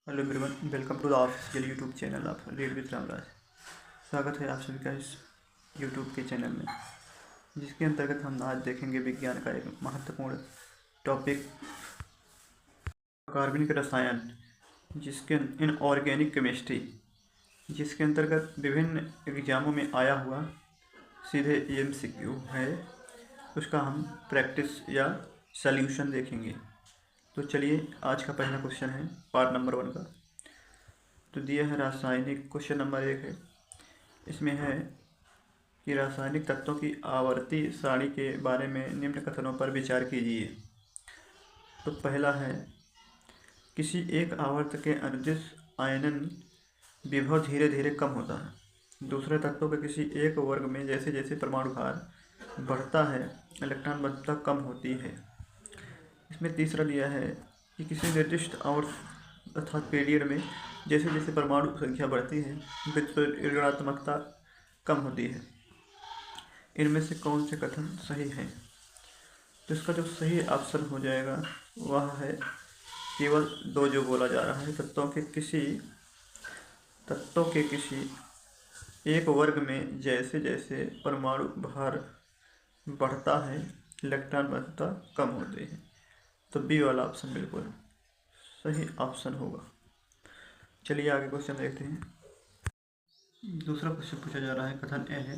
Hello everyone, welcome to the official YouTube channel of read with Ramraj. स्वागत है आप सभी का इस यूट्यूब के चैनल में, जिसके अंतर्गत हम आज देखेंगे विज्ञान का एक महत्वपूर्ण टॉपिक कार्बनिक रसायन, जिसके इनऑर्गेनिक केमिस्ट्री, जिसके अंतर्गत विभिन्न एग्जामों में आया हुआ सीधे एमसीक्यू है। उसका हम प्रैक्टिस या सल्यूशन देखेंगे। तो चलिए, आज का पहला क्वेश्चन है पार्ट नंबर 1 का। तो दिया है रासायनिक, क्वेश्चन नंबर 1 है। इसमें है कि रासायनिक तत्वों की आवर्ती सारणी के बारे में निम्न कथनों पर विचार कीजिए। तो पहला है, किसी एक आवर्त के अनुदिश आयनन विभव धीरे धीरे कम होता है। दूसरे तत्वों के किसी एक वर्ग में जैसे जैसे परमाणु भार बढ़ता है, इलेक्ट्रॉन घनत्व कम होती है। इसमें तीसरा दिया है कि किसी निर्दिष्ट आवर्त अर्थात पीरियड में जैसे जैसे परमाणु संख्या बढ़ती है, ऋणात्मकता कम होती है। इनमें से कौन से कथन सही है? तो इसका जो सही ऑप्शन हो जाएगा वह है केवल 2 जो बोला जा रहा है, तत्वों के किसी एक वर्ग में जैसे जैसे परमाणु भार बढ़ता है, इलेक्ट्रॉन घनत्व कम होते हैं। तो बी वाला ऑप्शन बिल्कुल सही ऑप्शन होगा। चलिए आगे क्वेश्चन देखते हैं। दूसरा क्वेश्चन पूछा जा रहा है, कथन ए है,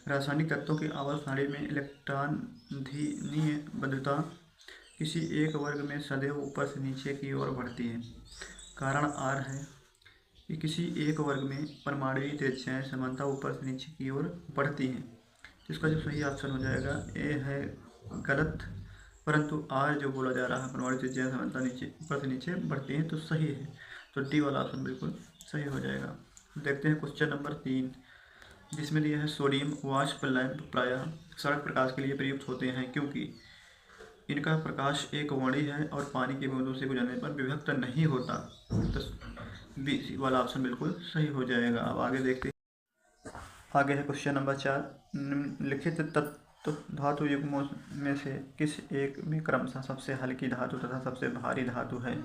रासायनिक तत्वों की आवर्त सारणी में इलेक्ट्रॉन धीनीय बंधुता किसी एक वर्ग में सदैव ऊपर से नीचे की ओर बढ़ती है। कारण आर है कि किसी एक वर्ग में परमाणुई त्रिज्याएं समानता ऊपर से नीचे की ओर बढ़ती हैं। इसका जो सही ऑप्शन हो जाएगा ए है गलत, परंतु आर जो बोला जा रहा है परमाणु त्रिज्याएं समानता नीचे ऊपर से नीचे बढ़ती हैं, तो सही है। तो डी वाला ऑप्शन बिल्कुल सही हो जाएगा। देखते हैं क्वेश्चन नंबर 3, जिसमें दिया है सोडियम वाष्प लैंप प्रायः सड़क प्रकाश के लिए प्रयुक्त होते हैं क्योंकि इनका प्रकाश एक वर्णी है और पानी के बूंदों से गुजरने पर विभक्त नहीं होता। तो बी वाला ऑप्शन बिल्कुल सही हो जाएगा। अब आगे देखते हैं। आगे है क्वेश्चन नंबर 4, निम्नलिखित तत्व धातु युग्मों में से किस एक में क्रमशः सबसे हल्की धातु तथा सबसे भारी धातु है?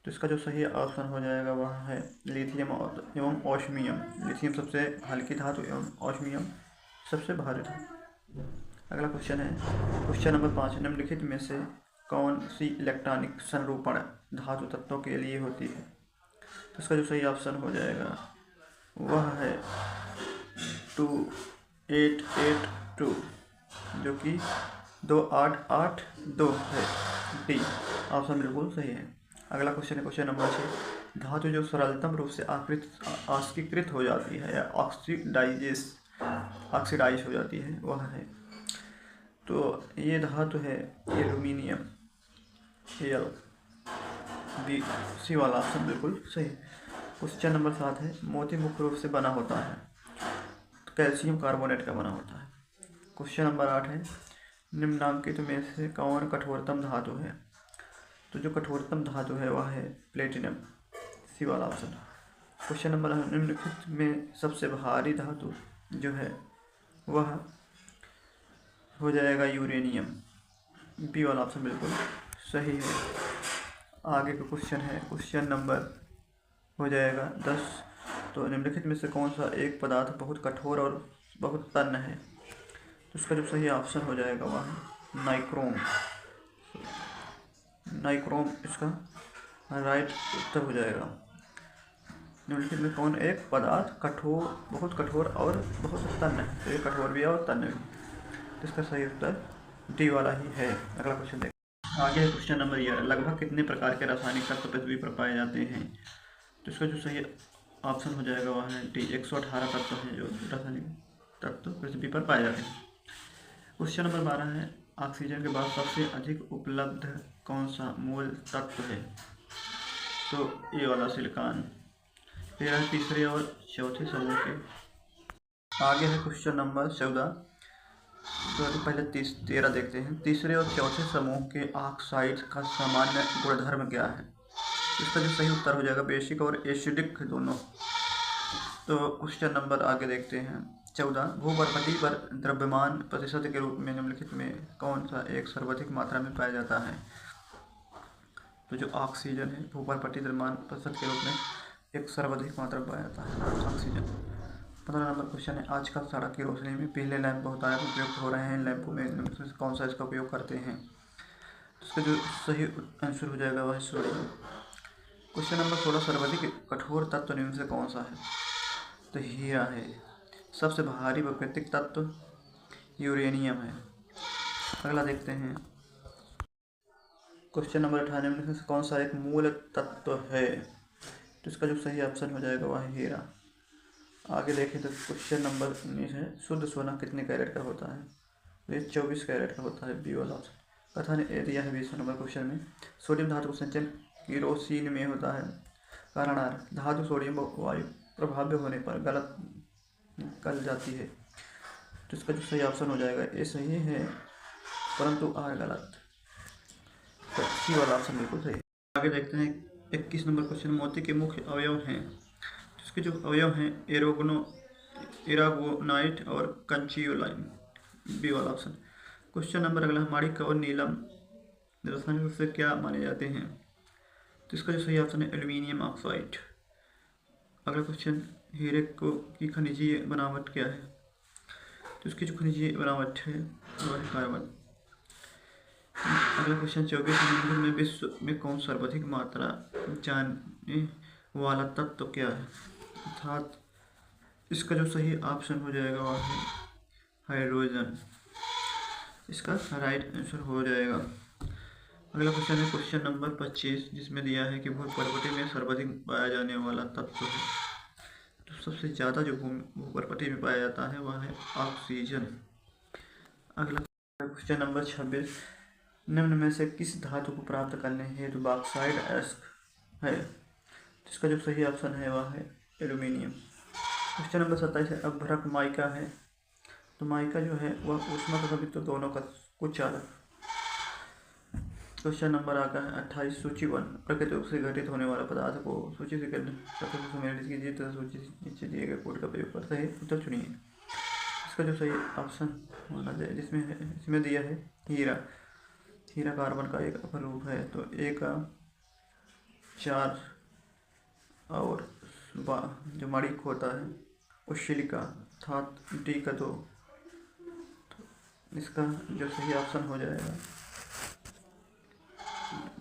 तो इसका जो सही ऑप्शन हो जाएगा वह है लिथियम एवं ऑस्मियम। लिथियम सबसे हल्की धातु एवं ऑस्मियम सबसे भारी धातु। अगला क्वेश्चन है क्वेश्चन नंबर 5, निम्नलिखित में से कौन सी इलेक्ट्रॉनिक संरूपण धातु तत्वों के लिए होती है? तो इसका जो सही ऑप्शन हो जाएगा वह है 2882, जो कि 2882 है। डी ऑप्शन बिल्कुल सही है। अगला क्वेश्चन है क्वेश्चन नंबर 6, धातु जो सरलतम रूप से ऑक्सीकृत हो जाती है या ऑक्सीडाइज हो जाती है वह है, तो ये धातु है एल्यूमिनियम। एल बी सी वाला ऑप्शन बिल्कुल सही। क्वेश्चन नंबर 7 है, मोती मुख्य रूप से बना होता है, तो कैल्शियम कार्बोनेट का बना होता है। क्वेश्चन नंबर 8 है, निम्नांकित में से कौन कठोरतम धातु है? तो जो कठोरतम धातु है वह है प्लेटिनम। सी वाला ऑप्शन। क्वेश्चन नंबर, निम्नलिखित में सबसे भारी धातु जो है वह हो जाएगा यूरेनियम। बी वाला ऑप्शन बिल्कुल सही है। आगे का क्वेश्चन है क्वेश्चन नंबर हो जाएगा 10, तो निम्नलिखित में से कौन सा एक पदार्थ बहुत कठोर और बहुत तन्य है? तो इसका जो सही ऑप्शन हो जाएगा वह है नाइक्रोम। नाइक्रोम इसका राइट उत्तर हो जाएगा। निम्नलिखित में कौन एक पदार्थ कठोर, बहुत कठोर और बहुत तन्य है? तो ये कठोर भी है और तन्य भी। तो इसका सही उत्तर डी वाला ही है। अगला क्वेश्चन देखते हैं। आगे है क्वेश्चन नंबर 11, लगभग कितने प्रकार के रासायनिक तत्व पृथ्वी पर पाए जाते हैं? तो इसका जो सही ऑप्शन हो जाएगा वह है डी 118 तत्व हैं जो रासायनिक तत्व पृथ्वी पर पाए जाते हैं। क्वेश्चन नंबर 12 है, ऑक्सीजन के बाद सबसे अधिक उपलब्ध कौन सा मूल तत्व है? तो ए वाला सिलिकॉन। फिर है तीसरे और चौथे समूह के। आगे है क्वेश्चन नंबर 14, तो पहले 13 देखते हैं। तीसरे और चौथे समूह के ऑक्साइड का सामान्य गुणधर्म क्या है? इसका जो सही उत्तर हो जाएगा बेसिक और एसिडिक दोनों। तो क्वेश्चन नंबर आगे देखते हैं 14, भूपर्वती पर द्रव्यमान प्रतिशत के रूप में निम्नलिखित में कौन सा एक सर्वाधिक मात्रा में पाया जाता है? तो जो ऑक्सीजन है ऊपर पट्टी द्रव्यमान प्रतिशत के रूप में एक सर्वाधिक मात्रा में पाया जाता है ऑक्सीजन। 15 नंबर क्वेश्चन है, आजकल सड़क की रोशनी में पीले लैंप बहुत आया उपयोग हो रहे हैं, लैंपों में इनमें से कौन सा इसका उपयोग करते हैं? तो इसका जो सही आंसर हो जाएगा वह सोडियम। क्वेश्चन नंबर 16, सर्वाधिक कठोर तत्व निम्न से कौन सा है? तो हीरा है। सबसे भारी प्राकृतिक तत्व यूरेनियम है। अगला देखते हैं, क्वेश्चन नंबर 18, निम्न से कौन सा एक मूल तत्व है? तो इसका जो सही ऑप्शन हो जाएगा वह है हीरा। आगे देखें तो क्वेश्चन नंबर 19 है, शुद्ध सोना कितने कैरेट का होता है? तो ये 24 कैरेट का होता है, बी वाला ऑप्शन। कथन ए दिया है 20 नंबर क्वेश्चन में, सोडियम धातु का संचयन केरोसिन में होता है। कारण आर, धातु सोडियम वायु प्रभाव्य होने पर गलत निकल जाती है। तो इसका जो सही ऑप्शन हो जाएगा ए सही है, परंतु आर गलत। तो सी वाला ऑप्शन बिल्कुल सही। आगे देखते हैं 21 नंबर क्वेश्चन, मोती के मुख्य अवयव हैं। तो इसके जो अवयव हैं एरागोनाइट और कंचियोलाइन, बी वाला ऑप्शन। क्वेश्चन नंबर अगला, माणिक और नीलम रासायनिक रूप से क्या माने जाते हैं? तो इसका जो सही ऑप्शन है एल्यूमिनियम ऑक्साइड। अगला क्वेश्चन, हीरे की खनिजीय बनावट क्या है? तो इसकी जो खनिजीय बनावट है वह है कार्बन। अगला क्वेश्चन 24 में विश्व में कौन सर्वाधिक मात्रा जाने वाला तत्व क्या है? अर्थात इसका जो सही ऑप्शन हो जाएगा वह है हाइड्रोजन। इसका राइट आंसर हो जाएगा। अगला क्वेश्चन है क्वेश्चन नंबर 25, जिसमें दिया है कि भूपर्वती में सर्वाधिक पाया जाने वाला तत्व है। तो सबसे ज़्यादा जो भूपर्वती में पाया जाता है वह है ऑक्सीजन। अगला क्वेश्चन नंबर 26, निम्न में से किस धातु को प्राप्त करने हेतु बॉक्साइट एस्क है? तो इसका जो सही ऑप्शन है वह है एल्यूमिनियम। क्वेश्चन नंबर 27 है, अभ्रक माइका है। तो माइका जो है वह ऊष्मा तथा विद्युत दोनों का कुचालक। क्वेश्चन नंबर आता है 28, सूची 1, प्रकृति रूप से घटित होने वाला पदार्थ को सूची से सम्मिलित कीजिए तथा सूची नीचे दिए गए कोड का प्रयोग कर सही उत्तर चुनिए। इसका जो सही ऑप्शन माना जाए इसमें दिया है हीरा। हीरा कार्बन का एक अपरूप है। तो ए का 4 और जो माणिक होता है वो सिलिका, अर्थात डी का 2। तो इसका जो सही ऑप्शन हो जाएगा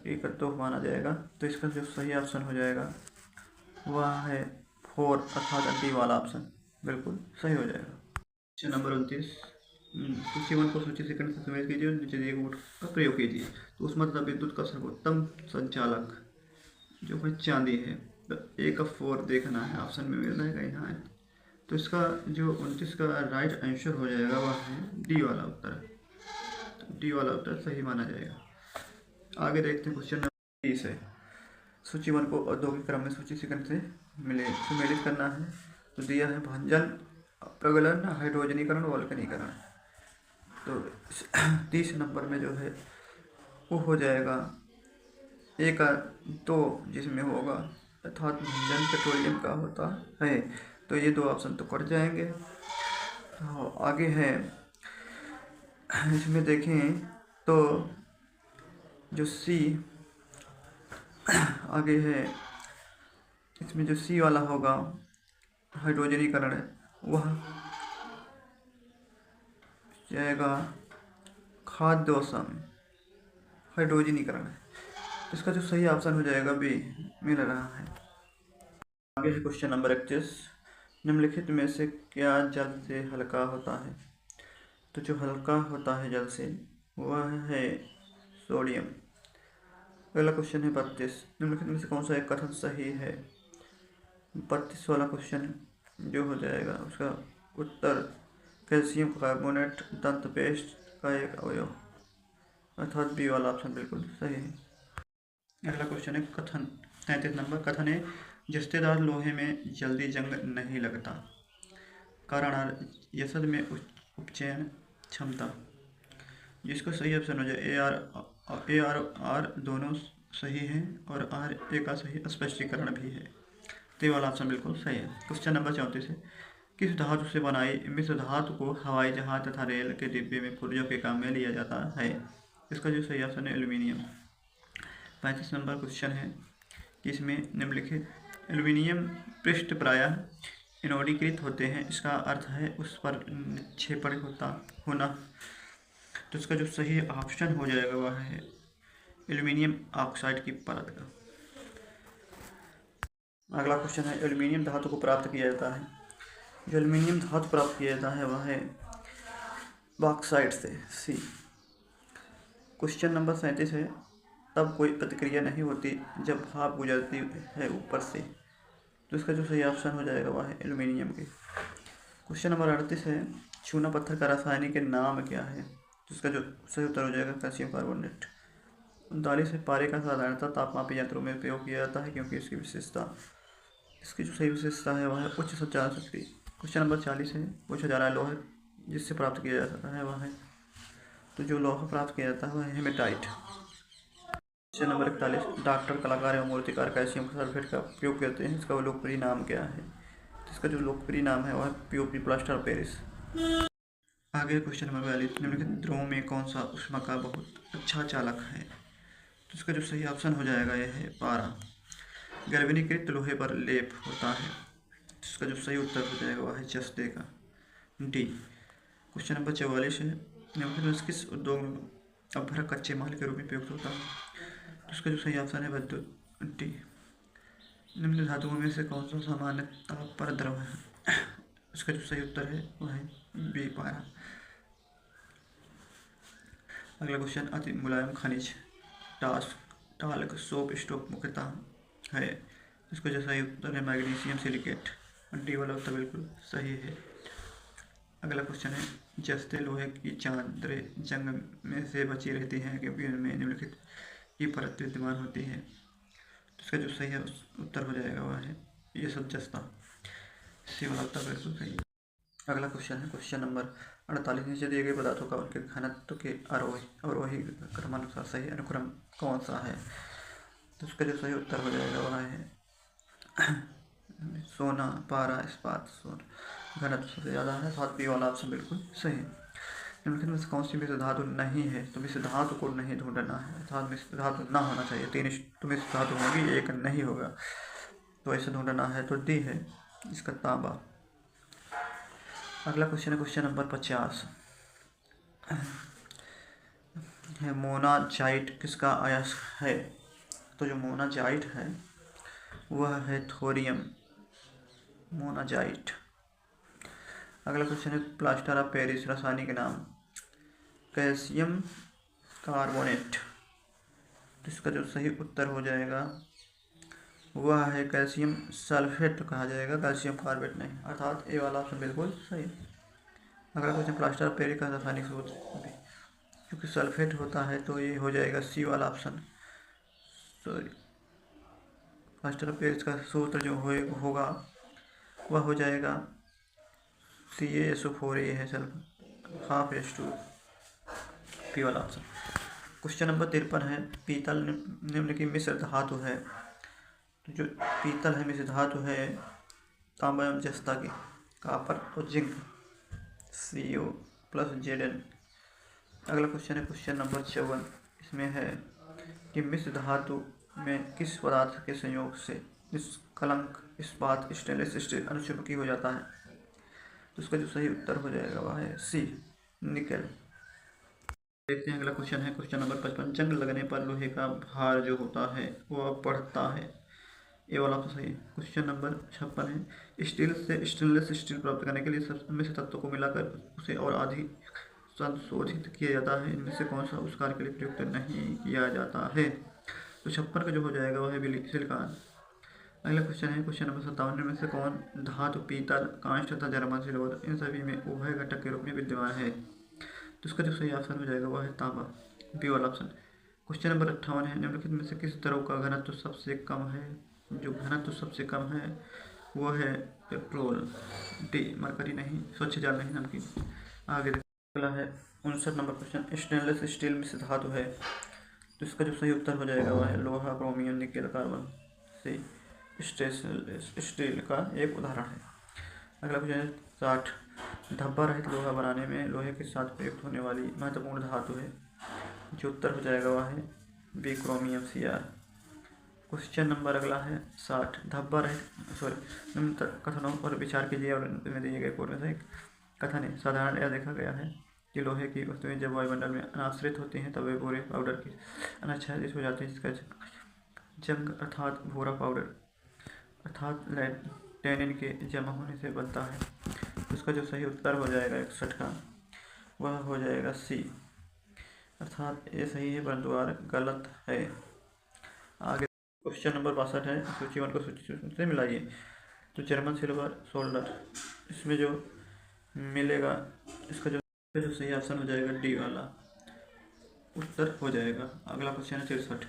एक 2 माना जाएगा। तो इसका जो सही ऑप्शन हो जाएगा वह है 4, अर्थात डी वाला ऑप्शन बिल्कुल सही हो जाएगा। क्वेश्चन नंबर 29, सूची 1 को सूची सेकंड से सम्मिलित कीजिए और नीचे दिए गए कोड का प्रयोग कीजिए। तो उसमें तथा विद्युत का सर्वोत्तम संचालक जो है चांदी है। तो ए का 4 देखना है, ऑप्शन में मिल जाएगा यहाँ है। तो इसका जो 29 का राइट आंसर हो जाएगा वह है डी वाला उत्तर। डी वाला उत्तर सही माना जाएगा। आगे देखते हैं क्वेश्चन नंबर 30 है, सूची 1 को औद्योगिक क्रम में सूची सेकंड से सम्मिलित करना है। तो दिया है भंजन, प्रगलन, हाइड्रोजनीकरण, वल्कनीकरण। तो 30 नंबर में जो है वो हो जाएगा ए का 2 जिसमें होगा, अर्थात भंजन पेट्रोलियम का होता है। तो ये 2 ऑप्शन तो कट जाएंगे। तो आगे है इसमें देखें तो जो सी आगे है इसमें जो सी वाला होगा हाइड्रोजनीकरण वह जाएगा खाद्योसम हाइड्रोजनीकरण है। इसका जो सही ऑप्शन हो जाएगा बी मिल रहा है। आगे है क्वेश्चन नंबर 31, निम्नलिखित में से क्या जल से हल्का होता है? तो जो हल्का होता है जल से वह है सोडियम। अगला क्वेश्चन है 32, निम्नलिखित में से कौन सा एक कथन सही है? 32 वाला क्वेश्चन जो हो जाएगा उसका उत्तर कैल्शियम कार्बोनेट दंत पेस्ट का एक अवयव, अर्थात बी वाला ऑप्शन बिल्कुल सही है। अगला क्वेश्चन है कथन 33 नंबर, कथन है जस्तेदार लोहे में जल्दी जंग नहीं लगता। कारण यसद में उपचयन क्षमता। जिसका सही ऑप्शन हो जाए आर दोनों सही हैं और आर ए का सही स्पष्टीकरण भी है। तो वाला ऑप्शन बिल्कुल सही है। क्वेश्चन नंबर 34 है, किस धातु से बनाई मिश्र धातु को हवाई जहाज तथा रेल के डिब्बे में पुर्जों के काम में लिया जाता है? इसका जो सही ऑप्शन है एल्यूमिनियम। 35 नंबर क्वेश्चन है कि इसमें निम्नलिखित एल्यूमिनियम पृष्ठ प्रायः एनोडीकृत होते हैं, इसका अर्थ है उस पर निक्षेपण होना। तो इसका जो सही ऑप्शन हो जाएगा वह है एल्यूमिनियम ऑक्साइड की परत का। अगला क्वेश्चन है एल्यूमिनियम धातु को प्राप्त किया जाता है। जो एल्यूमिनियम धातु प्राप्त किया जाता है वह है बॉक्साइट से, सी। क्वेश्चन नंबर 37 है तब कोई प्रतिक्रिया नहीं होती जब भाप गुजरती है ऊपर से। तो इसका जो सही ऑप्शन हो जाएगा वह है एल्यूमिनियम के। क्वेश्चन नंबर 38 है चूना पत्थर का रासायनिक नाम क्या है। तो इसका जो सही उत्तर हो जाएगा कैल्शियम कार्बोनेट। 39 है पारे का साधारणतः तापमापी यंत्रों में प्रयोग किया जाता है क्योंकि इसकी जो सही विशेषता है वह है उच्च संचार शक्ति। क्वेश्चन नंबर 40 है पूछा जा रहा है लोहा जिससे प्राप्त किया जाता है वह है, तो जो लोहा प्राप्त किया जाता है वह है हेमेटाइट। क्वेश्चन नंबर 41 डॉक्टर, कलाकार एवं मूर्तिकार कैल्शियम सल्फेट का उपयोग करते हैं, इसका लोकप्रिय नाम क्या है। तो इसका जो लोकप्रिय नाम है वह है पीओपी, प्लास्टर ऑफ पेरिस। आगे क्वेश्चन नंबर 42 निम्नलिखित द्रवों में कौन सा ऊष्मा का बहुत अच्छा चालक है। तो इसका जो सही ऑप्शन हो जाएगा यह है पारा। गैल्वेनीकृत लोहे पर लेप होता है, इसका जो सही उत्तर हो जाएगा वह है जस्ते का, डी। क्वेश्चन नंबर 44 है निम्नलिखित में किस उद्योग में अभ्रक कच्चे माल के रूप में प्रयुक्त होता है। तो इसका जो सही ऑप्शन है विद्युत, डी। निम्न धातुओं में से कौन सा सामान्य ताप पर द्रव है। इसका जो सही उत्तर है वह है बी, पारा। अगला क्वेश्चन अति मुलायम खनिज टाल्क सोप स्टोव मुख्यतः है, इसका जो सही उत्तर है मैग्नीशियम सिलिकेट, डी वाला उत्तर बिल्कुल सही है। अगला क्वेश्चन है जस्ते लोहे की चादरें जंग में से बची रहती हैं क्योंकि उनमें निम्नलिखित की परत विद्यमान होती है। तो इसका जो सही है उत्तर हो जाएगा वह है ये सब जस्ता, सी वाला उत्तर बिल्कुल सही है। अगला क्वेश्चन है क्वेश्चन नंबर 48 नीचे दिए गए पदार्थों का उनके घनत्व के अवरोही क्रमानुसार सही अनुक्रम कौन सा है। तो उसका जो सही उत्तर हो जाएगा वह है सोना, पारा, इस्पात। सोना घनत्व सबसे ज़्यादा है, साथ बी वाला ऑप्शन बिल्कुल सही। निम्नलिखित में से कौन सी मिश्र धातु नहीं है। तो मिश्र धातु को नहीं ढूंढना है, अर्थात मिश्र धातु ना होना चाहिए। 3 तो मिश्र धातु होगी, एक नहीं होगा, तो ऐसे ढूंढना है, तो डी है इसका तांबा। अगला क्वेश्चन है क्वेश्चन नंबर 50 है मोनाजाइट किसका अयस्क है। तो जो मोनाजाइट है वह है थोरियम मोनाजाइट। अगला क्वेश्चन है प्लास्टर ऑफ पेरिस रासायनिक नाम कैल्शियम कार्बोनेट। तो इसका जो सही उत्तर हो जाएगा वह है कैल्शियम सल्फेट कहा जाएगा, कैल्शियम कार्बोनेट नहीं, अर्थात ए वाला ऑप्शन बिल्कुल सही। अगला क्वेश्चन प्लास्टर ऑफ पेरिस का रासायनिक सूत्र, क्योंकि सल्फेट होता है तो ये हो जाएगा सी वाला option, sorry. Plaster of Paris का सूत्र जो होगा वह हो जाएगा CaSO4 है सल्फर हाफ H2, पी वाला ऑप्शन। क्वेश्चन नंबर 53 है पीतल निम्न की मिश्र धातु है। तो जो पीतल है मिश्र धातु है तांबा एवं जस्ता की, कॉपर और जिंक, CO+Zn। अगला क्वेश्चन है क्वेश्चन नंबर 54, इसमें है कि मिश्र धातु में किस पदार्थ के संयोग से निष्कलंक इस्पात स्टेनलेस स्टील अनुचुंबकीय हो जाता है। तो उसका जो सही उत्तर हो जाएगा वह है सी, निकल। देखते हैं अगला क्वेश्चन है क्वेश्चन नंबर 55, जंग लगने पर लोहे का भार जो होता है वह बढ़ता है, ये वाला तो सही है। क्वेश्चन नंबर 56 है स्टील से स्टेनलेस स्टील प्राप्त करने के लिए सब मिश्र तत्वों को मिलाकर उसे और अधिक संशोधित किया जाता है, इनमें से कौन सा उस कार्य के लिए प्रयुक्त नहीं किया जाता है। तो 56 का जो हो जाएगा वह है सिलिकॉन। अगला क्वेश्चन है क्वेश्चन नंबर 57 में से कौन धातु पीतल, कांच तथा जर्मन सिल्वर इन सभी में उभय घटक के रूप में विद्यमान है। तो इसका जो सही ऑप्शन हो जाएगा वह है तांबा, बी वाला ऑप्शन। क्वेश्चन नंबर 58 है निम्नलिखित में से किस द्रव का घनत्व सबसे कम है। जो घनत्व सबसे कम है वो है पेट्रोल, डी मरकरी नहीं, स्वच्छ जल नहीं, नमकीन। आगे अगला है 59 नंबर क्वेश्चन स्टेनलेस स्टील मिश्र धातु है। तो इसका जो सही उत्तर हो जाएगा वह है लोहा, क्रोमियम, निकेल, कार्बन से स्टेनलेस स्टील का एक उदाहरण है। अगला क्वेश्चन है 60, धब्बा रहित लोहा बनाने में लोहे के साथ प्रयुक्त होने वाली महत्वपूर्ण धातु है। जो उत्तर हो जाएगा वह है B chromium Cr। Question number अगला है 60। धब्बा रहित निम्न कथनों पर विचार कीजिए और इनमें दिए गए कोड में से एक कथन है। साधारण यह देखा गया है कि लोहे की वस्तुएं जब वायुमंडल में अनाश्रित होती हैं तब वे भूरे पाउडर की अनाच्छादित हो जाती है, जिसका जंग अर्थात भूरा पाउडर अर्थात टैनिन के जमा होने से बनता है। उसका जो सही उत्तर हो जाएगा 61 का, वह हो जाएगा सी, अर्थात ये सही है परंतु आर गलत है। आगे क्वेश्चन नंबर 62 है। सूची 1 को सूची 2 से मिलाइए। तो जर्मन सिल्वर सोल्डर, इसमें जो मिलेगा इसका जो सही ऑप्शन हो जाएगा डी वाला उत्तर हो जाएगा। अगला क्वेश्चन है 63।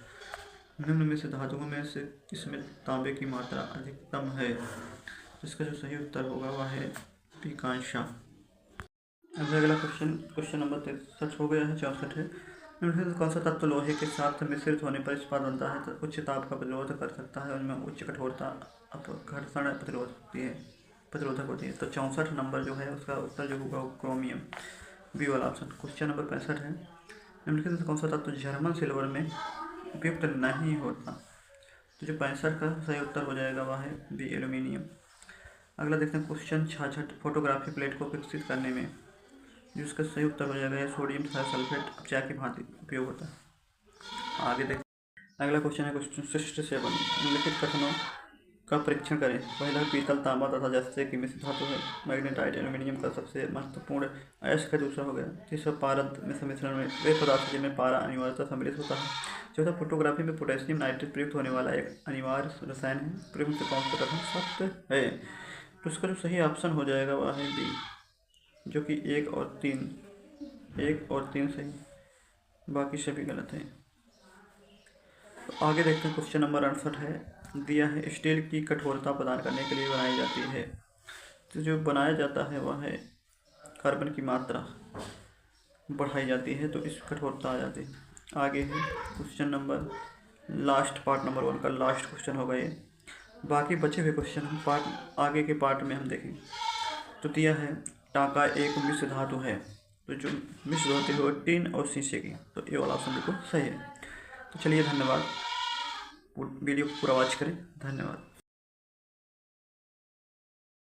निम्न में से धातुओं में से इसमें तांबे की मात्रा अधिकतम है। इसका जो सही उत्तर होगा वह है पी कांशा। अगला क्वेश्चन नंबर 63 हो गया है। 64 है। निम्नलिखित में कौन सा तत्व लोहे के साथ मिश्रित होने पर इस्पात बनता है तो उच्च ताप का प्रतिरोध कर सकता है, उनमें उच्च कठोरता अपघर्षण प्रतिरोधक होती है। तो 64 नंबर जो है उसका उत्तर जो होगा क्रोमियम, बी वाला ऑप्शन। क्वेश्चन नंबर 65 है। निम्नलिखित में कौन सा तत्व जर्मन सिल्वर में उपयुक्त नहीं होता। तो जो 65 का सही उत्तर हो जाएगा वह है बी एल्यूमिनियम। अगला देखते हैं क्वेश्चन 66। फोटोग्राफी प्लेट को विकसित करने में जिसका सही उत्तर हो जाएगा सोडियम थायोसल्फेट अपचार की भांति उपयोग होता है। आगे देखते अगला क्वेश्चन है क्वेश्चन 67। निम्नलिखित कथनों का परीक्षण करें। पहला पीतल तांबा तथा जस्ते की मिश्र धातु है। मैग्नेटाइट एल्यूमिनियम का सबसे महत्वपूर्ण अयस्क है। दूसरा हो गया। तीसरा पारद में सम्मिश्रण में वे पदार्थ जिनमें पारा अनिवार्यता सम्मिलित होता है। चौथा फोटोग्राफी में पोटेशियम नाइट्रेट प्रयुक्त होने वाला एक अनिवार्य रसायन है। प्रयुक्त से कौन सा कथन सत्य है। तो इसका जो सही ऑप्शन हो जाएगा वह है बी, जो कि 1 और 3 सही, बाकी सभी गलत हैं। तो आगे देखते हैं क्वेश्चन नंबर 68 है। दिया है स्टील की कठोरता प्रदान करने के लिए बनाई जाती है। तो जो बनाया जाता है वह है कार्बन की मात्रा बढ़ाई जाती है, तो इस कठोरता आ जाती है। आगे है question number last, part number 1 का लास्ट क्वेश्चन होगा ये। बाकी बचे हुए क्वेश्चन हम आगे के पार्ट में हम देखेंगे। तो दिया है टांका एक मिश्र धातु है। तो जो मिश्र धातु है वो टिन और शीशे की, तो ये वाला ऑप्शन बिल्कुल सही है। तो चलिए धन्यवाद, वीडियो को पूरा वॉच करें। धन्यवाद।